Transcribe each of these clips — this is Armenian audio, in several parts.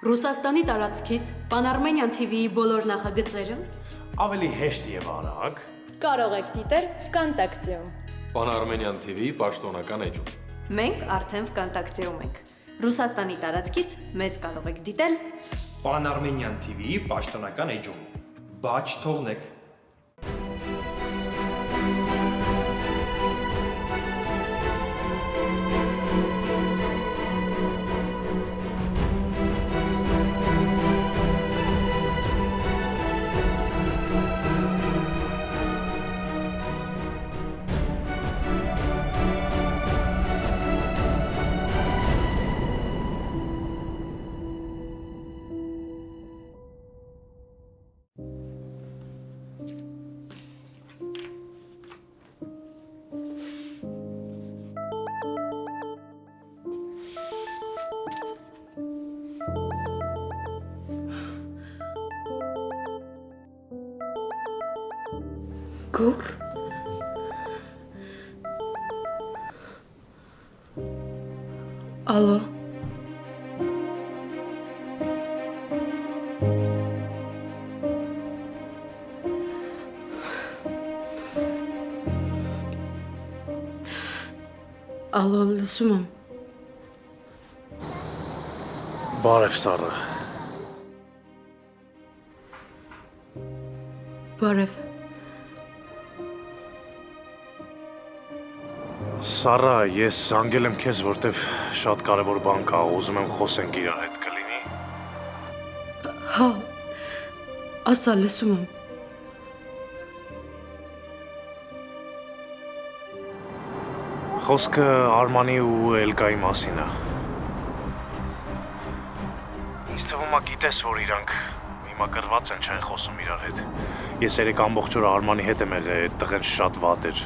Ռուսաստանի տարածքից Pan-Armenian TV-ի բոլոր նախագծերը ավելի հեշտ եւ արագ կարող եք դիտել Վկանտակտեում։ Pan-Armenian TV պաշտոնական էջում։ Մենք արդեն Վկանտակտեում ենք։ Ռուսաստանի տարածքից մեզ կարող եք դիտել Pan-Armenian TV-ի պաշտոնական էջում։ Բաչ թողնեք։ Գոր Ալո Ալո լսում եմ Բարև Սառա։ Բարև Սառա, ես անգել եմ քեզ, որտեվ շատ կարևոր բան կա, ուզում եմ խոսենք իրար հետ կլինի։ Հա ասա լսում եմ Խոսքը Արմանի ու Էլկայի մասին է։ Ինձ թվում է գիտես, որ իրանք հիմա կրված են, չեն խոսում իրար հետ։ Ես երեք ամբողջ օրը Արմանի հետ եմ եղել, այդ տղեն շատ վատ էր։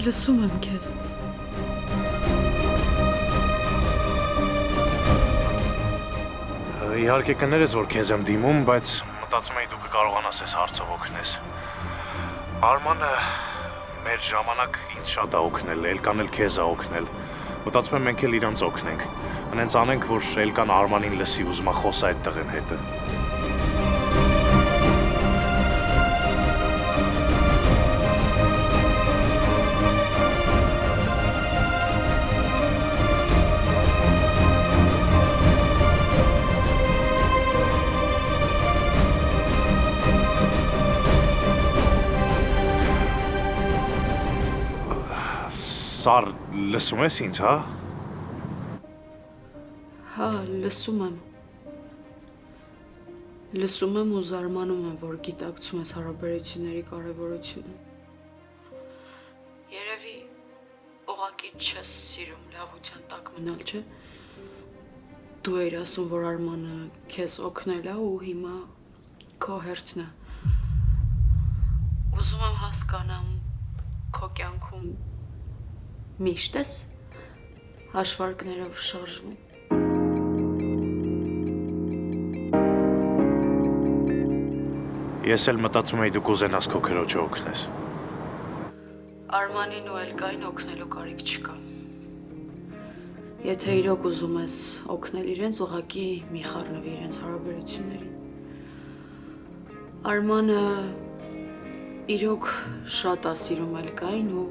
Լսում եմ քեզ Իհարկե կներես, որ քեզ եմ դիմում, բայց մտածում էի դու կկարողանաս այս հարցով օգնես։ Արմանը մեր ժամանակ ինձ շատ է օգնել, Էլկան էլ քեզ է օգնել։ Մտածում եմ մենք էլ իրանց օգնենք։ Հենց անենք, որ Էլկան Արմանին լսի, ուզում է խոսա այդ տղեն հետը։ Սար, լսում ես ինձ, հա? Հա լսում եմ Լսում եմ ու զարմանում եմ, որ գիտակցում ես հարաբերությունների կարևորությունը Երևի ուղղակի չես սիրում լավության տակ մնալ, չէ՞։ Դու էիր ասում, որ Արմանը քեզ օգնել է ու հիմա քո հերթն է։ Ուզում եմ հասկանամ քո կյանքում միշտ ես հաշվարկներով շարժվում։ Ես էլ մտածում էի դու կուզենաս քո քրոջը օգնես։ Արմանին ու Էլկային օգնելու կարիք չկա։ Եթե իրոք ուզում ես օգնել իրենց, ուղղակի մի խառնվի իրենց հարաբերություններին։ Արմանը իրոք շատ է սիրում Էլկային ու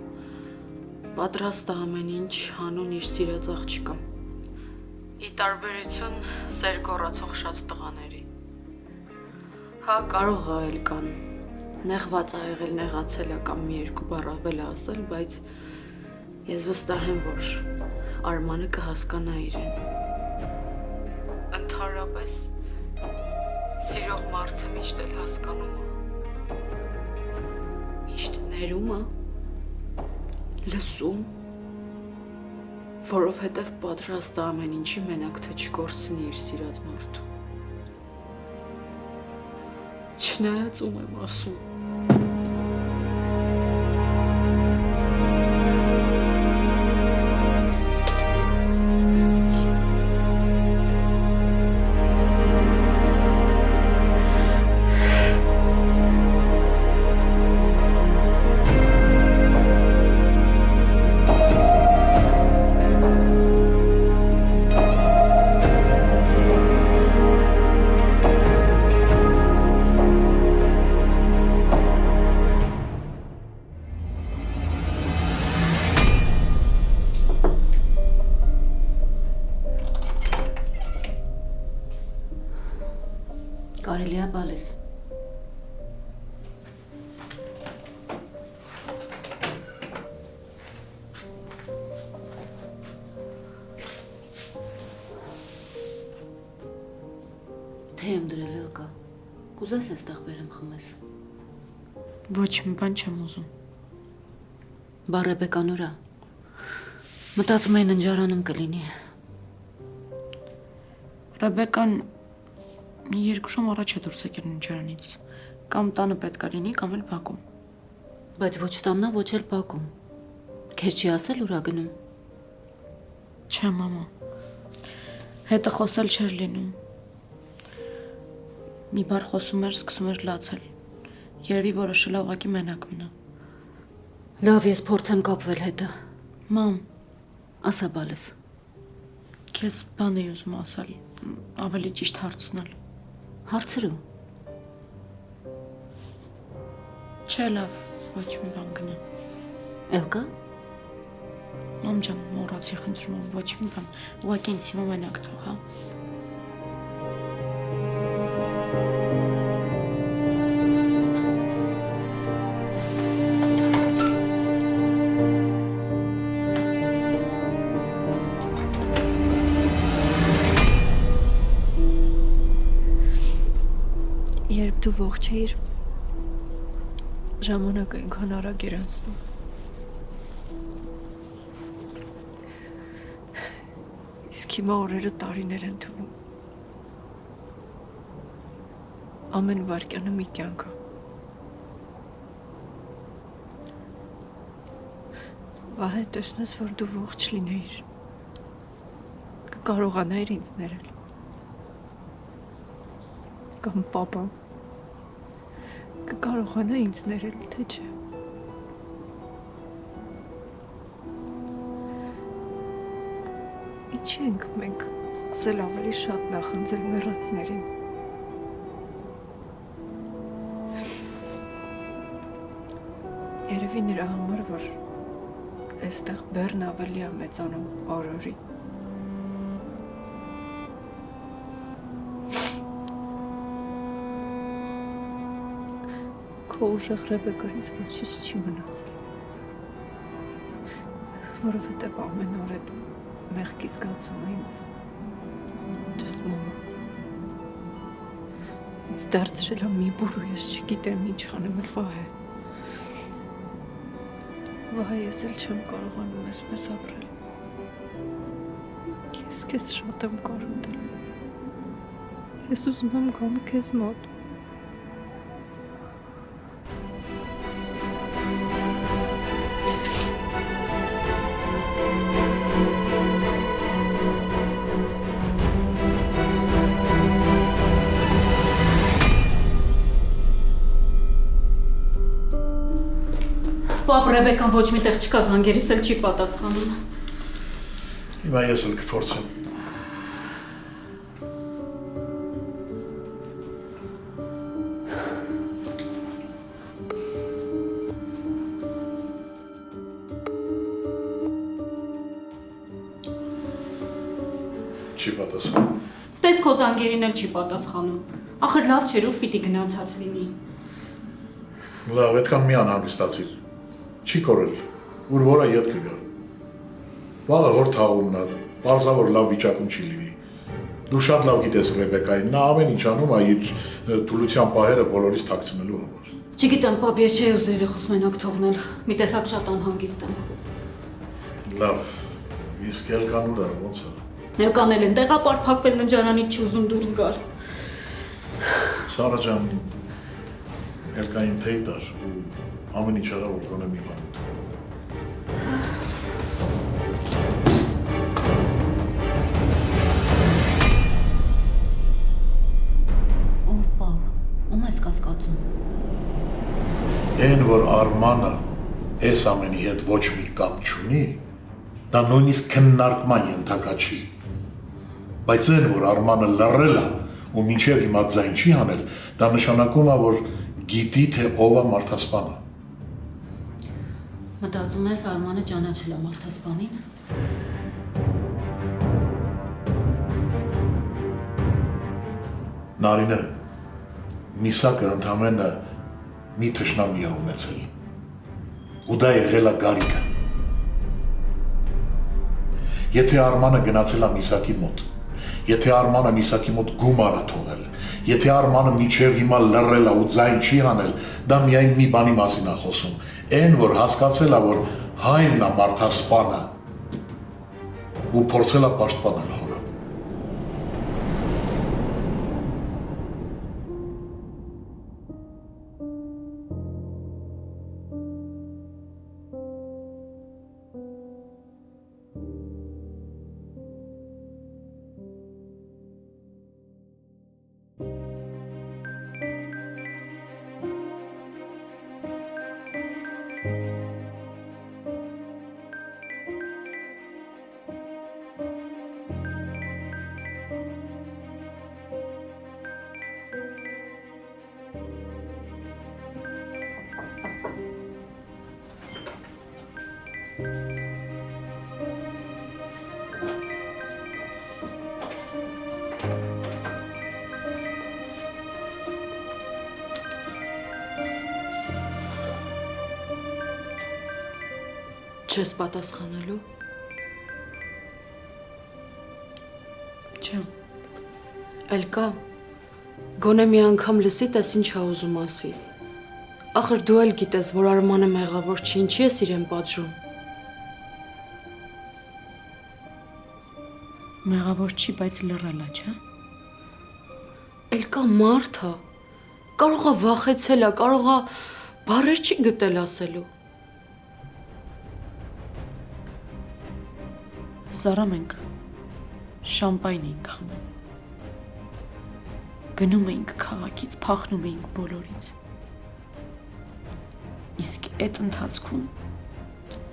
պատրաստ է ամեն ինչ հանուն իր սիրած աղջկա։ Ի տարբերություն սեր գոռացող շատ տղաների։ Հա կարող է Էլկան նեղված ա եղել, նեղացել է կամ մի երկու բառ ավել ասել, բայց ես վստահ եմ, որ Արմանը կհասկանա իրեն։ Ընդհանրապես սիրող մարդը միշտ էլ հասկանում է։ Միշտ ներում է։ Լսում, որովհետև պատրաստ է ամեն ինչի մենակ թե չկորցնի իր սիրած մարդու։ Չնայած ում եմ ասում։ Կուզես այստեղ բերեմ խմես։ Ոչ մի բան չեմ ուզում։ Բա Ռեբեկան ուրա։ Մտածում էին ընջարանում կլինի։ Ռեբեկան 2 ժամ առաջ է դուրս եկել ընջարանից։ Կամ տանը պետք է լինի, կամ էլ բակում։ Բայց ոչ տաննա, ոչ էլ բակում։ Քեզ չի ասել ուրա գնում։ Չէ, մամա։ Հետը խոսել չէր լինում։ Մի բար խոսում էր, սկսում էր լացել։ Երևի որոշել է ուղղակի մենակ մնա։ Լավ, ես փորձեմ կապվել հետը։ Մամ, Ասա բալես։ քեզ բան էի ուզում ասել, ավելի ճիշտ հարցնել։ Հարցրու։ Չէ, լավ, ոչ մի բան գնա։ Էլ կա։ Մամ ջան, մոռացի, խնդրում եմ, ոչ մի բան։ Ուղղակի ինձ հիմա մենակ թող, հա։ Երբ դու ողջ էիր, ժամանակը այնքան արագ էր անցնում։ Իսկ հիմա օրերը տարիներ են թվում։ Ամեն վայրկյանը մի կյանք է։ Վահե, տեսնես, որ դու ողջ լինեիր։ Կկարողանայիր ինձ ներել։ Կամ պապա կկարողանա ինձ ներել, թե չէ։ Ինչի ենք մենք սկսել ավելի շատ նախանձել մեռածներին։ Երևի նրա համար, որ այստեղ բեռն ավելի է մեծանում օր-օրի։ Քո ուժեղ Ռեբեկայից ոչինչ չի մնացել, որովհետև ամեն օր այդ մեղքի զգացումը ինձ ճսմում է։ Ինձ դարձրել է մի բուր ու ես չգիտեմ ինչ անեմ էլ Վահե։ Վահե, ես էլ չեմ կարողանում այսպես ապրել։ Ես քեզ շատ եմ կարոտել։ Ես ուզում եմ գամ քեզ մոտ։ Պապ Ռեբեկան ոչ մի տեղ չկա, զանգերիս էլ չի պատասխանում։ Հիմա ես էլ կփորձեմ։ Չի պատասխանում։ Տես քո զանգերին էլ չի պատասխանում։ Ախր լավ չէր, ուր պիտի գնացած լինի։ Լավ, այդքան մի անհանգստացիր։ Չի կորել, ուր որը ետ կգա։ Վաղը հոր թաղումն է, պարզավոր լավ վիճակում չի լինի։ Դու շատ լավ գիտես Ռեբեկային, նա ամեն ինչ անում է իր թուլության պահերը բոլորից թաքցնելու համար։ Չգիտեմ, պապ, ես չէի ուզել երեխուս մենակ թողնել։ Մի տեսակ շատ անհանգիստ եմ։ Լավ, իսկ Էլկան ուր է, ոնց է։ Էլկանել են, տեղապարփակվել ննջարանից չի ուզում դուրս գալ։ Սարա ջան, Էլկային թեյ տար ու ամեն ինչ արա, որ գոնե մի բան ուտի։ Ով պապ, ում ես կասկածում։ Էն, որ Արմանը այս ամենի հետ ոչ մի կապ չունի, դա նույնիսկ քննարկման ենթակա չի։ Բայց այն, որ Արմանը լռել է ու մինչև հիմա ձայն չի հանել, դա նշանակում է, որ գիտի, թե ով է մարդասպանը։ Մտածում ես Արմանը ճանաչել է մարդասպանին։ Նարինե, Միսակը ընդամենը մի թշնամի է ունեցել։ Ու դա եղել է Գարիկը։ Եթե Արմանը գնացել է Միսակի մոտ, եթե Արմանը Միսակի մոտ գումար է թողել, Եթե Արմանը միջև հիմա լռել է ու ձայն չի հանել, դա միայն մի բանի մասին է խոսում։ Այն, որ հասկացել է, որ հայրն է մարդասպանը ու փորձել է պաշտպանել հորը։ Չես պատասխանելու։ Չեմ։ Էլ կա։ Գոնե մի անգամ լսի, տես ինչ ա ուզում ասի։ Ախր դու էլ գիտես, որ Արմանը մեղավոր չի, ինչի ես իրեն պատժում։ Մեղավոր չի, բայց լռել է, չէ՞։ Էլ կա մարդ ա։ Կարող ա վախեցել ա, կարող ա բառեր չի գտել ասելու։ Սարա, մենք շամպայն էինք խմում։ Գնում էինք քաղաքից, փախնում էինք բոլորից։ Իսկ այդ ընթացքում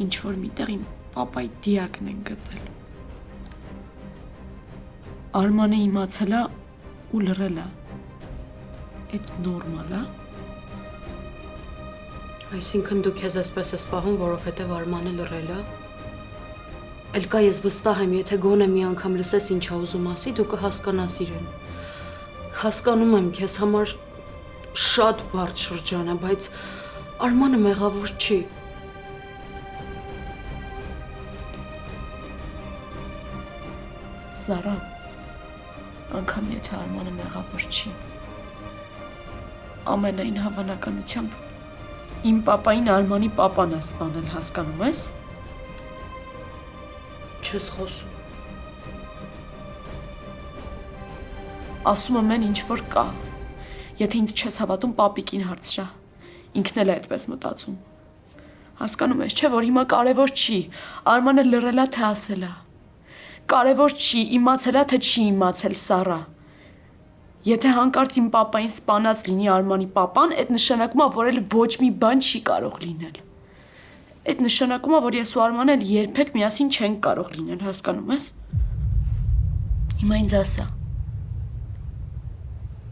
ինչ որ միտեղ իմ պապայի դիակն են գտել։ Արմանը իմացել է ու լռել է։ Այդ նորմալ է։ Այսինքն դու քեզ այսպես ես պահում, որովհետև Արմանը լռել է։ Էլ կա ես վստահ եմ, եթե գոնե մի անգամ լսես ինչ ա ուզում ասի, դու կհասկանաս իրեն։ Հասկանում եմ, քեզ համար շատ բարդ շրջան է, բայց Արմանը մեղավոր չի։ Սարա, անգամ եթե Արմանը մեղավոր չի, ամենայն հավանականությամբ իմ պապային Արմանի պապան է սպանել, հասկանում ես։ Չես խոսում։ Ասում եմ են ինչ որ կա։ Եթե ինձ չես հավատում, պապիկին հարցրա։ Ինքն էլ է այդպես մտածում։ Հասկանում ես, չէ՞ որ հիմա կարևոր չի, Արմանը լռել է թե ասել է։ Կարևոր չի, իմացել է թե չի իմացել, Սարա։ Եթե հանկարծ իմ պապային սպանած լինի Արմանի պապան, այդ նշանակում է, որ էլ ոչ մի բան չի կարող լինել։ Այդ նշանակում է, որ ես ու Արմանը երբեք միասին չենք կարող լինել, հասկանում ես։ Հիմա ինձ ասա։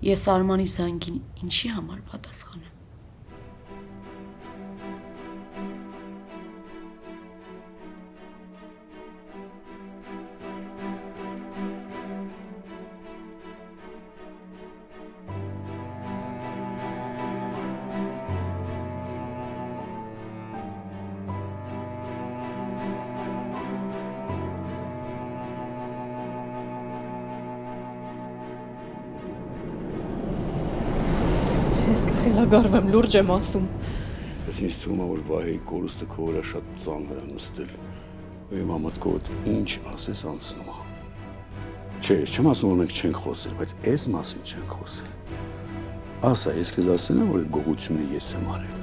Ես Արմանի զանգին ինչի համար պատասխանեմ։ Ես կխելագարվեմ, լուրջ եմ ասում։ Ես ինձ թվում է, որ Վահեի կորուստը քո վրա շատ ծանր է նստել։ Ու հիմա մտքովդ ինչ ասես անցնում է։ Չէ, չեմ ասում, որ մենք չենք խոսել, բայց այս մասին չենք խոսել։ Ասա, ես քեզ ասել եմ, որ այդ գողությունը ես եմ արել։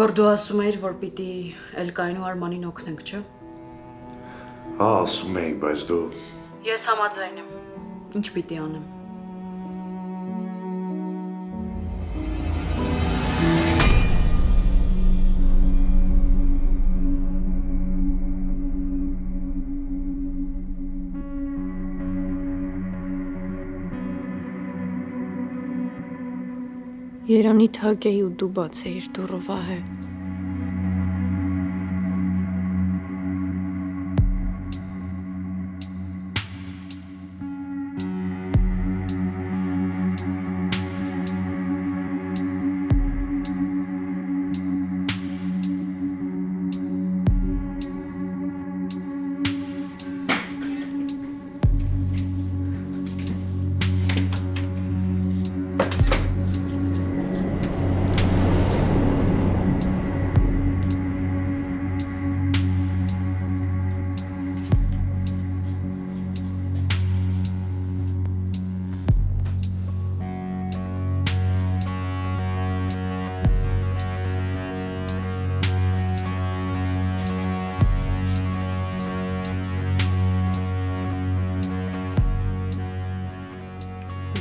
Գոր դու ասում էիր, որ պիտի Էլկային ու Արմանին օգնենք, չէ՞։ Հա, ասում էի, բայց դու Ես համաձայն եմ։ Ինչ պիտի անեմ։ Երանի թակ էի ու դու բաց էիր դուռը Վահե։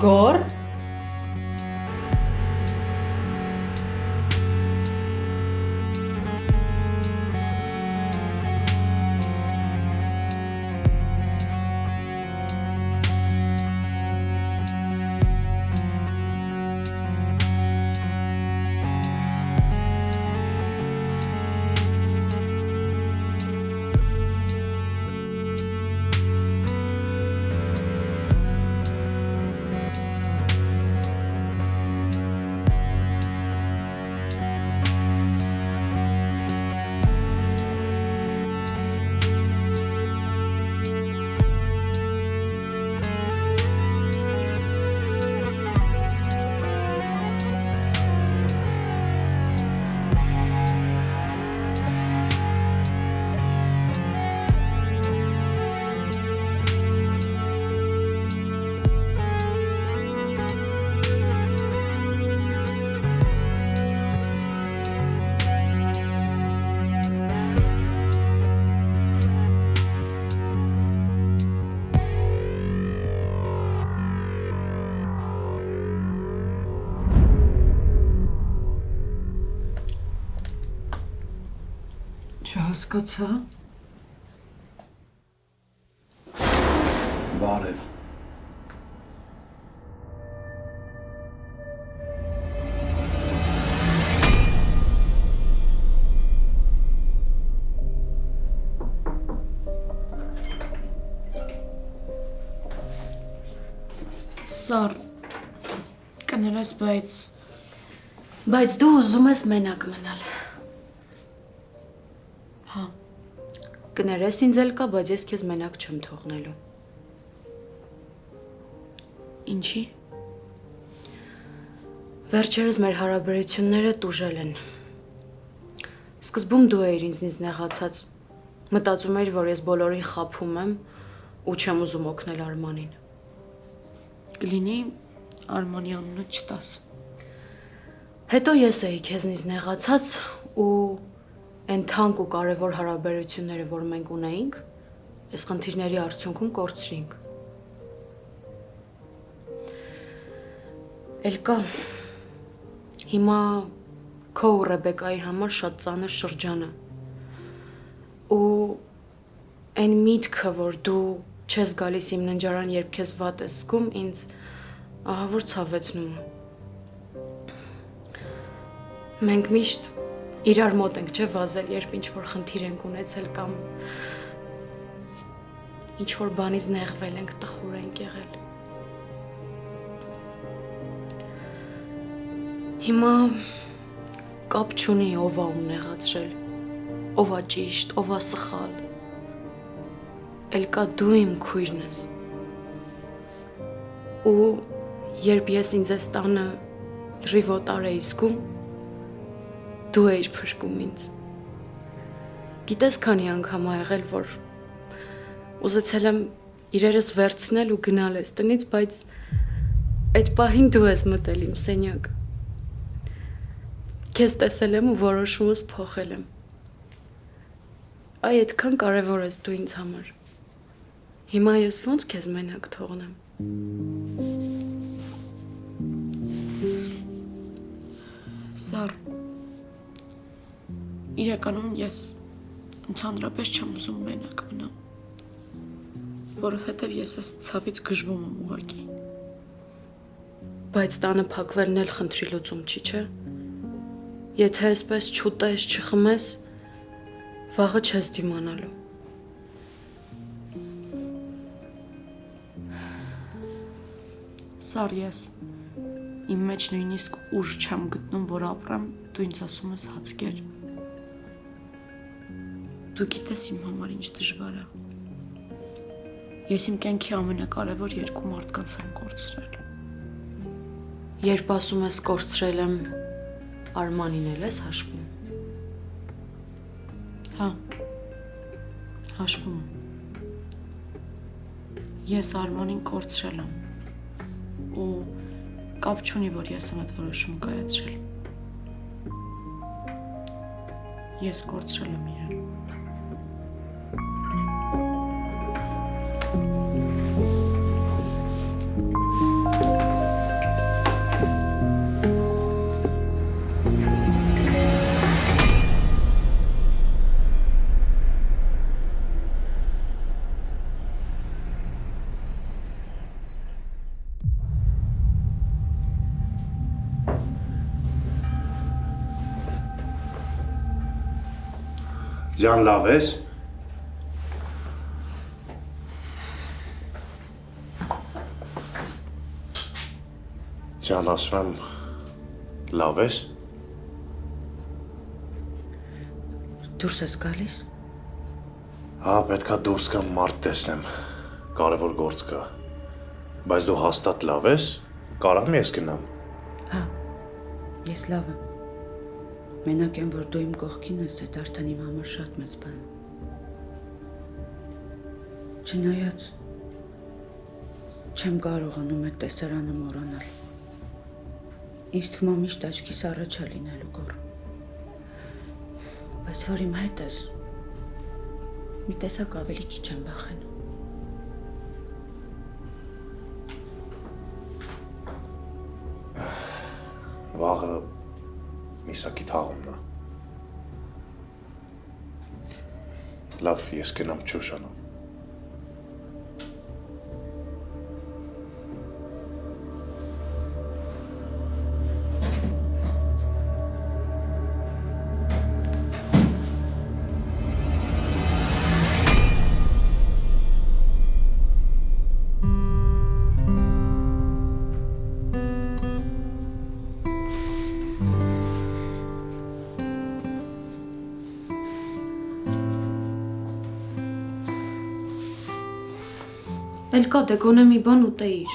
Գոր։ Չհասկացա։ Բարև։ Սար, կներես, Բայց դու ուզում ես մենակ մնալ։ Հա։ Կներես ինձ էլ կա, բայց ես քեզ մենակ չեմ թողնելու։ Ինչի։ Վերջերս մեր հարաբերությունները տուժել են։ Սկզբում դու էիր ինձնից նեղացած, մտածում էիր, որ ես բոլորին խաբում եմ ու չեմ ուզում օգնել Արմանին։ Կլինի Արմանի անունը չտաս։ Հետո ես էի քեզնից նեղացած ու այն թանկ ու կարևոր հարաբերությունները, որ մենք ունեինք, այս խնդիրների արդյունքում կորցրինք։ Էլկա, հիմա քո ու Ռեբեկայի համար շատ ծանր շրջան է։ Ու այն միտքը, որ դու չես գալիս իմ ննջարան, երբ քեզ վատ ես զգում, ինձ ահա որ ցավեցնում է։ Մենք միշտ իրար մոտ ենք, չէ՞ վազել, երբ ինչ-որ խնդիր ենք ունեցել կամ ինչ-որ բանից նեղվել ենք, տխուր ենք եղել։ Հիմա կապ չունի ով ա ում նեղացրել, ով ա ճիշտ, ով ա սխալ։ Էլկա դու իմ քույրն ես։ Ու երբ ես ինձ այս տանը լրիվ օտար էի զգում, դու էիր փրկում ինձ։ Գիտես քանի անգամ ա եղել, որ ուզեցել եմ իրերս վերցնել ու գնալ ես տնից, բայց այդ պահին դու ես մտել իմ սենյակ։ Քեզ տեսել եմ ու որոշումս փոխել եմ։ Այ այդքան կարևոր ես դու ինձ համար։ Հիմա ես ոնց քեզ մենակ թողնեմ։ Սար, իրականում ես ընդհանրապես չեմ ուզում մենակ մնամ, որովհետև ես այս ցավից գժվում եմ ուղղակի։ Բայց տանը փակվելն էլ խնդրի լուծում չի, չէ՞։ Եթե այսպես չուտես, չխմես, վաղը չես դիմանալու։ Սար, ես իմ մեջ նույնիսկ ուժ չեմ գտնում, որ ապրեմ, դու ինձ ասում ես հացկեր։ Դու գիտես իմ համար ինչ դժվար է։ Ես իմ կյանքի ամենակարևոր երկու մարդկանց եմ կորցրել։ Երբ ասում ես կորցրել եմ, Արմանին էլ ես հաշվում։ Հա, հաշվում եմ։ Ես Արմանին կորցրել եմ ու կապ չունի, որ ես եմ այդ որոշում կայացրել։ Ես կորցրել եմ իրեն։ Ձյան լավ ես։ Ձյան ասում եմ, լավ ես։ Դուրս ես գալիս։ Հա, պետքա դուրս գամ մարդ տեսնեմ, կարևոր գործ կա։ Բայց դու հաստատ լավ ես, կարամ ես գնամ։ Հա, ես լավ եմ։ Մենակ եմ, որ դու իմ կողքին ես, այդ արդեն իմ համար շատ մեծ բան։ Չնայած չեմ կարողանում այդ տեսարանը մոռանալ։ Ինձ թվում է միշտ աչքիս առաջ է լինելու գոռ։ Բայց որ իմ հետ ես, մի տեսակ ավելի քիչ եմ վախենում։ Վաղը Միսակի թաղումն է։ Լավ, ես գնամ չուշանամ։ Էլ կա դե գոնե մի բան ուտեիր։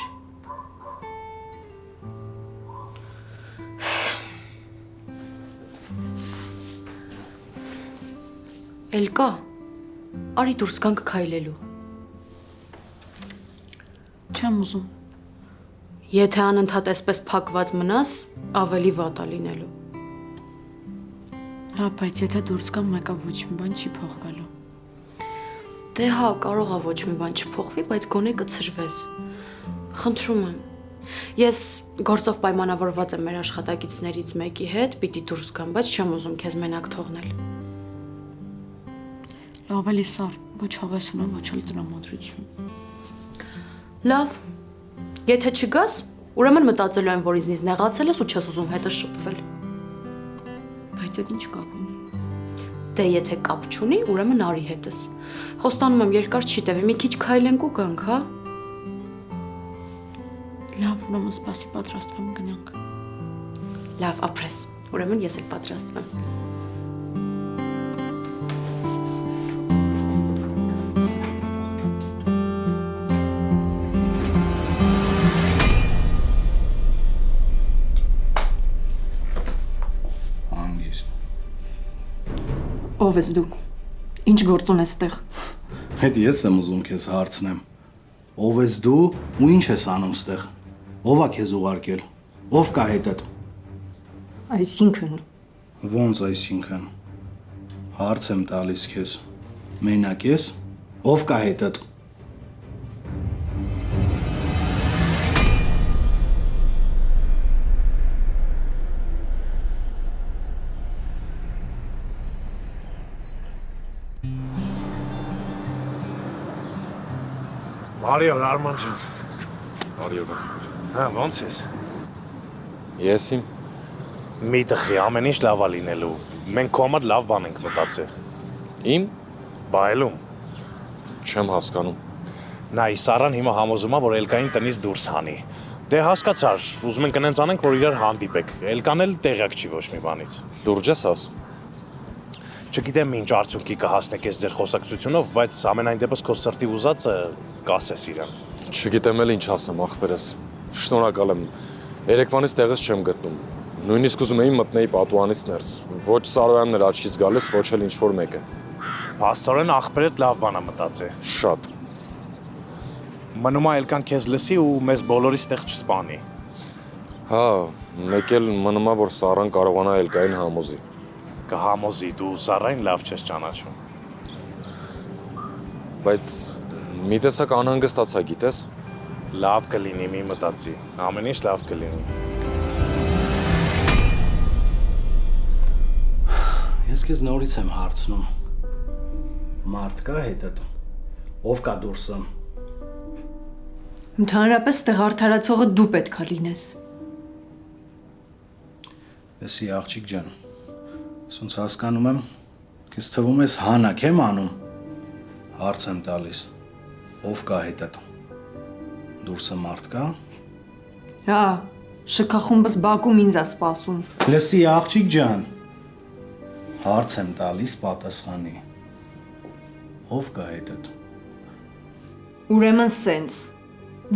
Էլ կա։ Արի դուրս գանք քայլելու։ Չեմ ուզում։ Եթե անընդհատ այսպես փակված մնաս, ավելի վատ է լինելու։ Հա, բայց եթե դուրս գամ, մեկը ոչ մի բան չի փոխվելու։ Դե հա, կարող է ոչ մի բան չփոխվի, բայց գոնե կցրվես։ Խնդրում եմ։ Ես գործով պայմանավորված եմ մեր աշխատակիցներից մեկի հետ, պիտի դուրս գամ, բայց չեմ ուզում քեզ մենակ թողնել։ Լավ էլի Սար, ոչ հավես ունեմ, ոչ էլ տրամադրություն։ Լավ։ Եթե չգաս, ուրեմն մտածելու եմ, որ ինձնից նեղացել ես ու չես ուզում հետը շփվել։ Բայց այդ ինչ կապ ունի։ Դե եթե կապ չունի, ուրեմն արի հետս։ Խոստանում եմ երկար չի տևի, մի քիչ քայլենք ու գանք, հա։ Լավ, ուրեմն սպասի պատրաստվում գնանք։ Լավ, ապրես։ Ուրեմն ես էլ պատրաստվում եմ։ Ով ես դու։ Ինչ գործ ունես այդտեղ։ Հետ ես եմ ուզում քեզ հարցնեմ։ Ով ես դու ու ինչ ես անում ստեղ։ Ով է քեզ ուղարկել։ Ով կա հետդ։ Այսինքն Ոնց այսինքն։ Հարց եմ տալիս քեզ։ Մենակ ես։ Ով կա հետդ։ Բարի օր, Արման ջան։ Բարի օր։ Հա, ոնց ես։ Ես իմ Մի տխի, ամեն ինչ լավ է լինելու։ Մենք քո համար լավ բան ենք մտածել։ իմ Բայելում։ չեմ հասկանում։ Նայ, Սարան հիմա համոզում է, որ Էլկային տնից դուրս հանի։ Դե հասկացար, ուզում ենք այնց անենք, որ իրար հանդիպեք։ Էլկան էլ տեղյակ չի ոչ մի բանից։ Լուրջ ես ասում։ Չգիտեմ ինչ արդյունքի կհասնեք ես ձեր խոսակցությունով, բայց ամենայն դեպս քո սրտի ուզածը կասես իրան։ Չգիտեմ էլ ինչ ասեմ, ախպերս։ Շնորհակալ եմ։ Երեկվանից տեղս չեմ գտնում։ Նույնիսկ ուզում էի մտնեի պատուհանից ներս։ Ոչ Սարոյանն էր աչքից գալիս, ոչ էլ ինչ-որ մեկը։ Փաստորեն ախպերդ լավ բան է մտածել։ Շատ։ Մնում է Էլկան քեզ լսի ու մեզ բոլորիս տեղ չսպանի։ Հա, մեկ էլ մնում է, որ Սարան կարողանա Էլկային համոզի։ Կհամոզի, դու Սարային լավ չես ճանաչում։ Բայց մի տեսակ անհանգստացա, գիտես։ Լավ կլինի, մի մտածի։ Ամեն ինչ լավ կլինի։ Ես քեզ նորից եմ հարցնում։ Մարդ կա հետդ։ Ով կա դուրսը։ Ընդհանրապես տեղ արդարացողը դու պետքա լինես։ Լսի աղջիկ ջան։ Սոնց հասկանում եմ, քեզ թվում ես հանակ եմ անում։ Հարց եմ տալիս։ Ով կա հետդ։ Դուրսը մարդ կա։ Հա, շքախումբս Բաքում ինձ է սպասում։ Լսի աղջիկ ջան։ Հարց եմ տալիս պատասխանի։ Ով կա հետդ։ Ուրեմն սենց։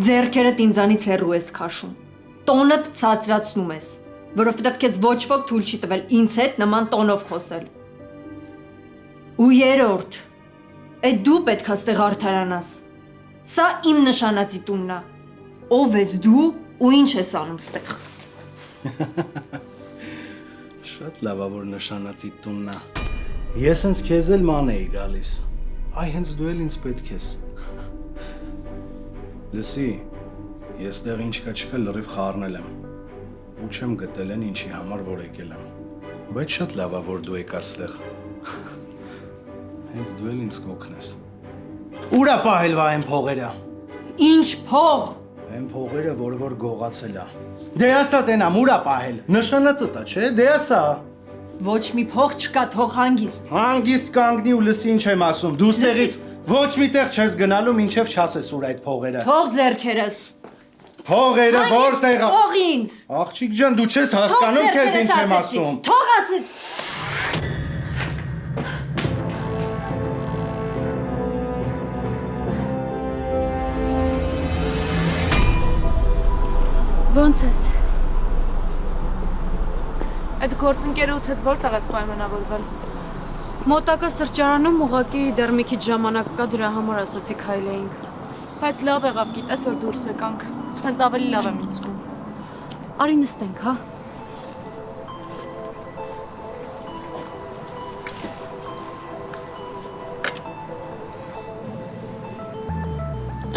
Ձեռքերդ ինձանից հեռու ես քաշում։ Տոնդ ցածրացնում ես, որովհետև քեզ ոչ ոք թույլ չի տվել ինձ հետ նման տոնով խոսել։ Ու երրորդ, այդ դու պետք է ստեղ արդարանաս։ Սա իմ նշանածի տունն է։ Ով ես դու ու ինչ ես անում ստեղ։ Շատ լավ է որ նշանածի տունն է։ Ես հենց քեզ էլ ման էի գալիս։ Այ հենց դու էլ ինձ պետք ես։ Լսի, ես տեղ ինչ կա չկա լրիվ խառնել եմ։ Ու չեմ գտել են ինչի համար որ եկել եմ։ Բայց շատ լավ է որ դու եկար ստեղ։ Հենց դու էլ ինձ կօգնես։ Ուրա պահել վա այն փողերը։ Ինչ փող։ Այն փողերը, որը որ գողացել է։ Դե ասա տենամ, ուրա պահել։ Նշանածը տա, չէ՞, դե ասա։ Ոչ մի փող չկա, թող հանգիստ։ Հանգիստ կանգնի ու լսի ինչ եմ ասում։ Դու ստեղից ոչ մի տեղ չես գնալու, մինչև չասես ուր այդ փողերը։ Թող ձեռքերս։ Փողերը որտեղ է։ Թող ինձ։ Աղջիկ ջան, դու չես հասկանում քեզ ինչ եմ ասում։ Թող ասեց։ Ոնց ես։ Այդ գործընկերուդ հետ որտեղ ես պայմանավորվել։ Մոտակա սրճարանում ուղղակի դեռ մի քիչ ժամանակ կա, դրա համար ասացի քայլեինք։ Բայց լավ եղավ, գիտես որ դուրս եկանք։ Սենց ավելի լավ եմ ինձ զգում։ Արի նստենք, հա։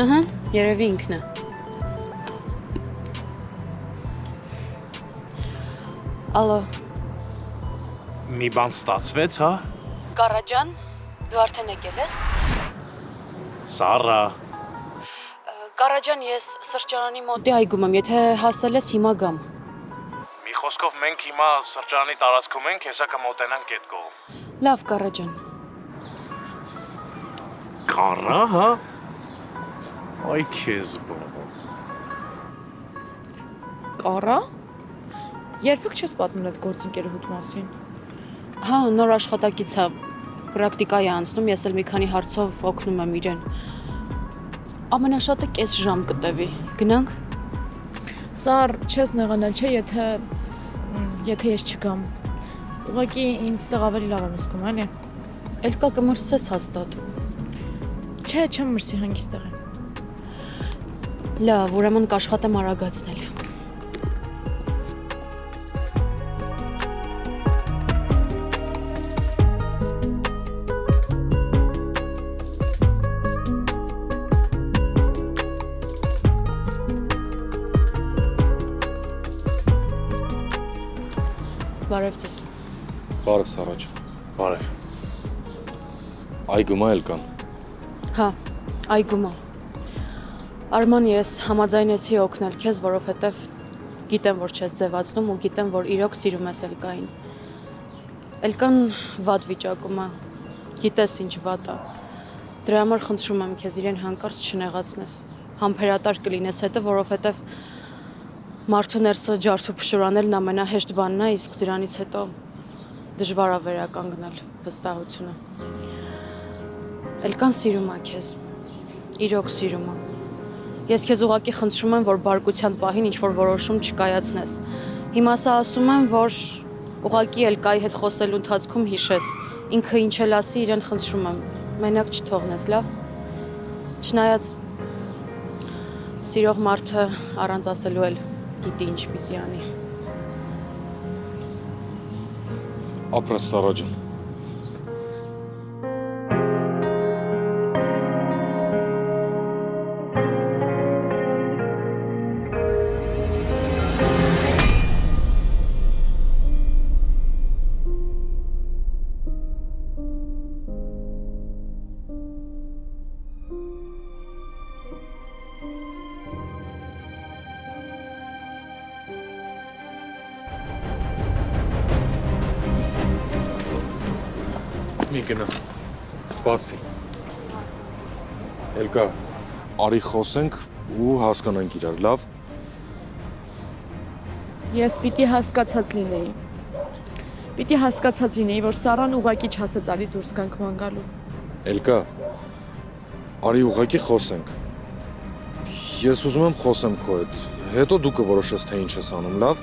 Ահա, երևի ինքն է։ Ալո։ Մի բան ստացվեց, հա։ Գարաջան, դու արդեն եկել ես։ Սարա։ Գարաջան, ես սրճարանի մոտի այգում եմ, եթե հասել ես հիմա գամ։ Մի խոսքով մենք հիմա սրճարանի տարածքում ենք, հեսա կմոտենանք այդ կողմ։ Լավ, Գարաջան։ Կարա, հա։ Այ քեզ բո։ Կարա։ Երբեք չես պատմել այդ գործընկերուհուդ մասին։ Հա, նոր աշխատակից է, պրակտիկայի անցնում, ես էլ մի քանի հարցով օգնում եմ իրեն։ Ամենաշատը կես ժամ կտևի, գնանք։ Սար, չես նեղանա, չէ, եթե ես չգամ։ Ուղղակի ինձ տեղ ավելի լավ եմ զգում, այլ է։ Էլ կա կմրսես հաստատ։ Չէ, չեմ մրսի հանգիստ տեղ եմ։ Լավ, ուրեմն կաշխատեմ արագացնել։ Բարև ձեզ։ Բարև Սարաջ։ Բարև։ Այգում էլ կան։ Հա, այգում է։ Արման, ես համաձայնեցի օգնել քեզ, որովհետև գիտեմ, որ չես ձևացնում ու գիտեմ, որ իրոք սիրում ես Էլկային։ Էլկան վատ վիճակում է։ Գիտես ինչ վատ է։ Դրա համար խնդրում եմ քեզ իրեն հանկարծ չնեղացնես։ Համբերատար կլինես հետը, որովհետև մարդու ներսը ջարդու փշուրանելն ամենահեշտ բանն է, իսկ դրանից հետո դժվար է վերականգնել վստահությունը։ Էլկան սիրում է քեզ։ Իրոք սիրում է։ Ես քեզ ուղղակի խնդրում եմ, որ բարկության պահին ինչ-որ որոշում չկայացնես։ Հիմա սա ասում եմ, որ ուղղակի Էլկայի հետ խոսելու ընթացքում հիշես։ Ինքը ինչ էլ ասի, իրեն խնդրում եմ, մենակ չթողնես, լավ։ Չնայած սիրող մարդը առանց ասելու էլ գիտի ինչ պիտի անի։ Ապրես Սարաջան։ Մի գնա, սպասի։ Էլկա, արի խոսենք ու հասկանանք իրար, լավ։ Ես պիտի հասկացած լինեի։ Պիտի հասկացած լինեի, որ Սարան ուղղակի չասեց արի դուրս գանք ման գալու։ Էլկա, արի ուղղակի խոսենք։ Ես ուզում եմ խոսեմ քո հետ, հետո դու կորոշես թե ինչ ես անում, լավ։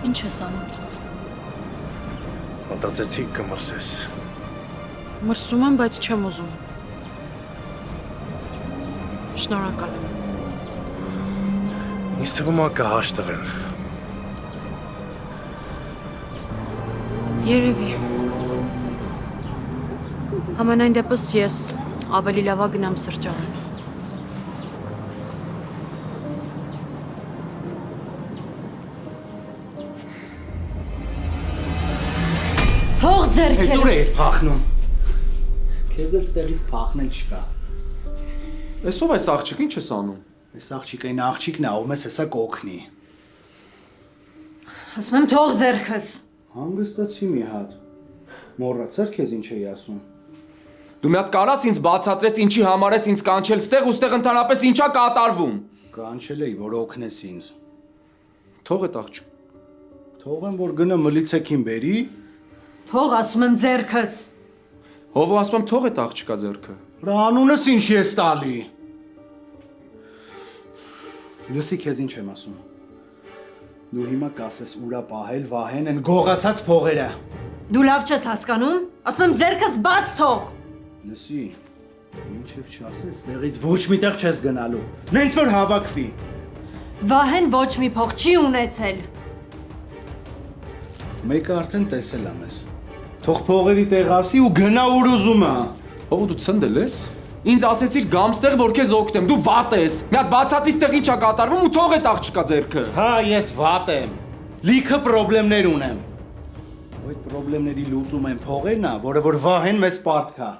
Ինչ ես անում։ Մտածեցի կմրսես։ Մրսում եմ, բայց չեմ ուզում։ Շնորհակալ եմ։ Ինձ թվում է կհաշտվեն։ Երևի։ Համենայն դեպս ես ավելի լավա գնամ սրճարան։ Թող ձեռքերը։ Դուր է փախնում։ Քեզ էլ ստեղից փախնել չկա։ Էսով այս աղջիկ ինչ ես անում։ Այս աղջիկային աղջիկն է, ով մեզ հեսա կօգնի։ Ասում եմ թող ձեռքս։ Հանգստացի մի հատ։ Մոռացար քեզ ինչ էի ասում։ Դու մի հատ կարաս ինձ բացատրես ինչի համար ես ինձ կանչել ստեղ ու ստեղ ընդհանրապես ինչա կատարվում։ Կանչել էի, որ օգնես ինձ։ Թող այդ աղջիկ։ Թողեմ, որ գնա մլիցեքին բերի։ Թող ասում եմ ձեռքս։ Հովո ասում եմ թող այդ աղջիկա ձեռքը։ Դրա անունս ինչ ես տալի։ Լսի քեզ ինչ եմ ասում։ Դու հիմա կասես ուրա պահել Վահեն են գողացած փողերը։ Դու լավ չես հասկանում։ Ասում եմ ձեռքս բաց թող։ Լսի, ինչև չասես, ստեղից ոչ միտեղ չես գնալու։ Նենց որ հավաքվի։ Վահեն ոչ մի փող չի ունեցել։ Մեկը արդեն տեսել եմ ես։ Թող փողերի տեղ ասի ու գնա ուր ուզում է։ Հովո դու ցնդել ես։ Ինձ ասեցիր գամ ստեղ որ քեզ օգնեմ, դու վատ ես։ Մի հատ բացատրի ստեղ ինչա կատարվում ու թող այդ աղջիկա ձեռքը։ Հա, ես վատ եմ։ Լիքը խնդիրներ ունեմ։ Այդ խնդիրների լուծում են փողերն է, որը որ Վահեն մեզ պարտքա։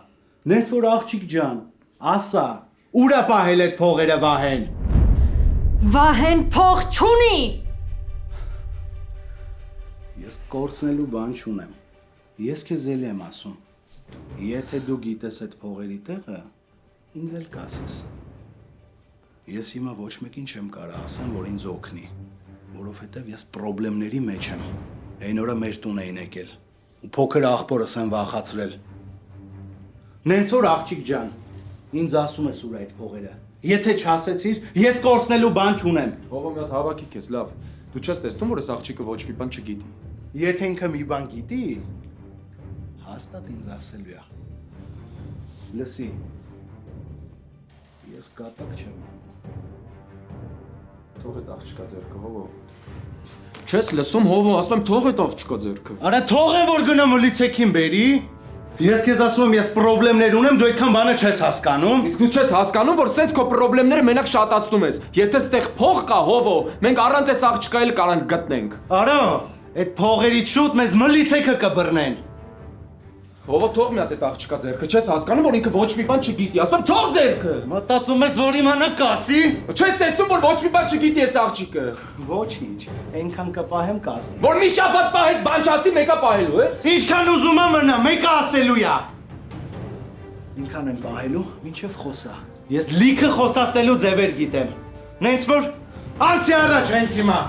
Նենց որ աղջիկ ջան, ասա, ուր է պահել այդ փողերը Վահեն։ Վահեն փող չունի։ Ես կորցնելու բան չունեմ։ Ես քեզ էլի եմ ասում։ Եթե դու գիտես այդ փողերի տեղը, ինձ էլ կասես։ Ես հիմա ոչ մեկին չեմ կարող ասեմ, որ ինձ օգնի, որովհետև ես խնդիրների մեջ եմ։ Այն օրը մեր տուն էին եկել ու փոքր աղբորս են վախացրել։ Նենց որ աղջիկ ջան, ինձ ասում ես ուր այդ փողերը։ Եթե չասեցիր, ես կորցնելու բան չունեմ։ Հովո մի հատ հավաքի քեզ, լավ։ Դու չես տեսնում որ այս աղջիկը ոչ մի բան չգիտի։ Եթե ինքը մի բան գիտի, հաստատ ինձ ասելու է։ Լսի, ես կատակ չեմ անում։ Թող այդ աղջկա ձեռքը, հովո։ Չես լսում, հովո, ասում եմ թող այդ աղջկա ձեռքը։ Արա թող է որ գնա մլիցեքին բերի։ Ես քեզ ասում եմ, ես խնդիրներ ունեմ, դու այդքան բանը չես հասկանում։ Իսկ դու չես հասկանում, որ սենց քո խնդիրները մենակ շատացնում ես։ Եթե ստեղ փող կա, հովո, մենք առանց այս աղջկա էլ կարանք գտնենք։ Արա, այդ փողերից շուտ մեզ մլիցեքը կբռնեն։ Հովո թող մի հատ այդ աղջկա ձեռքը, չես հասկանում, որ ինքը ոչ մի բան չգիտի, ասում եմ թող ձեռքը։ Մտածում ես, որ իմանա կասի։ Չես տեսնում, որ ոչ մի բան չգիտի այս աղջիկը։ Ոչինչ, այնքան կպահեմ կասի։ Որ մի շաբաթ պահես բան չասի, մեկը պահելու ես։ Ինչքան ուզում եմ մնա, մեկը ասելու ա։ Ինքան եմ պահելու, մինչև խոսա։ Ես լիքը խոսացնելու ձևեր գիտեմ։ Նենց որ անցի առաջ հենց հիմա։